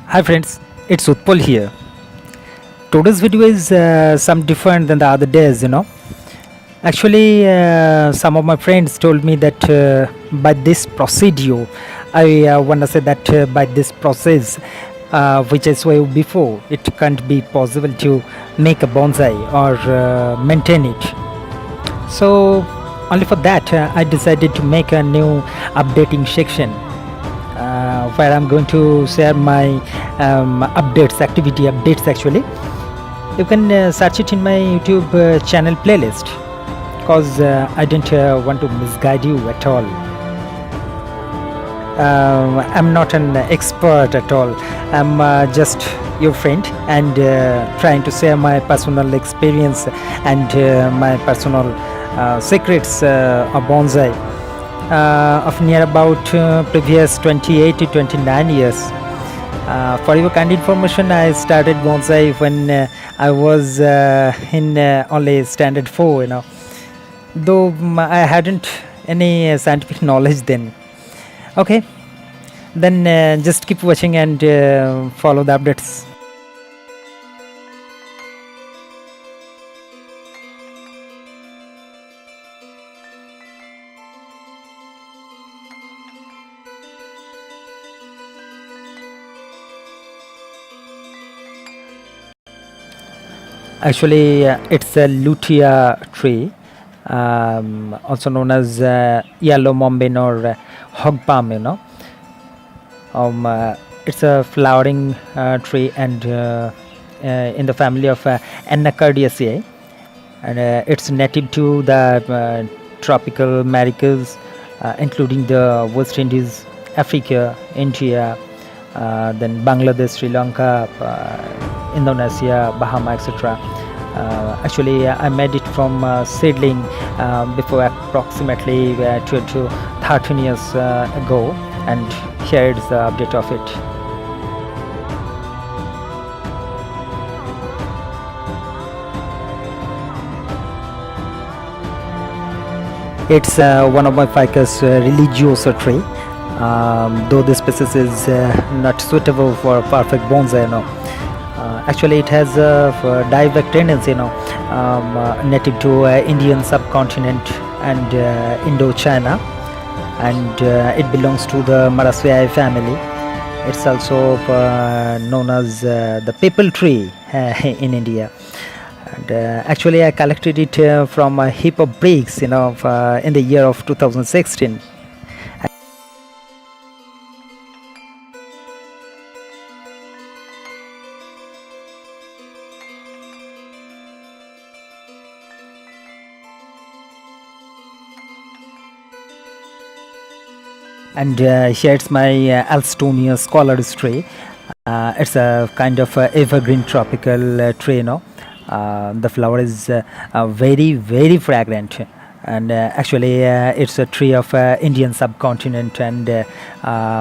Hi friends, it's Utpal here. Today's video is some different than the other days. Actually, some of my friends told me that by this procedure, I want to say that by this process, which I saw before, it can't be possible to make a bonsai or maintain it. So, only for that, I decided to make a new updating section where I'm going to share my activity updates actually. You can search it in my YouTube channel playlist because I didn't want to misguide you at all. I'm not an expert at all. I'm just your friend and trying to share my personal experience and my personal secrets of bonsai of near about previous 28 to 29 years. For your kind information, I started bonsai when I was in only standard 4, though I hadn't any scientific knowledge then. Okay, then just keep watching and follow the updates. Actually, it's a lutea tree, also known as yellow mombin or hog palm. It's a flowering tree and in the family of Anacardiaceae, and it's native to the tropical Americas, including the West Indies, Africa, India, then Bangladesh, Sri Lanka, Indonesia, Bahama, etc. Actually, I made it from seedling before approximately 12 to 13 years ago, and here is the update of it. It's one of my ficus religiosa tree, though this species is not suitable for perfect bonsai. Actually, it has a dieback tendency, native to Indian subcontinent and Indochina, and it belongs to the Maraceae family. It's also known as the people tree in India. And actually, I collected it from a heap of bricks, in the year of 2016. And here's my Alstonia scholaris tree. It's a kind of evergreen tropical tree. The flower is very, very fragrant, and actually it's a tree of Indian subcontinent and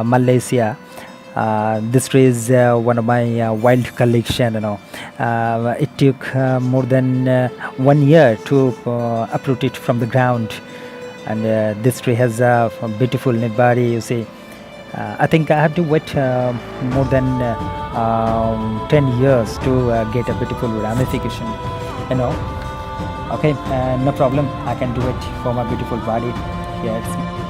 Malaysia. This tree is one of my wild collection. It took more than 1 year to uproot it from the ground, and this tree has a beautiful nibari, you see. I think I have to wait more than 10 years to get a beautiful ramification. Okay, no problem, I can do it for my beautiful body. Yes.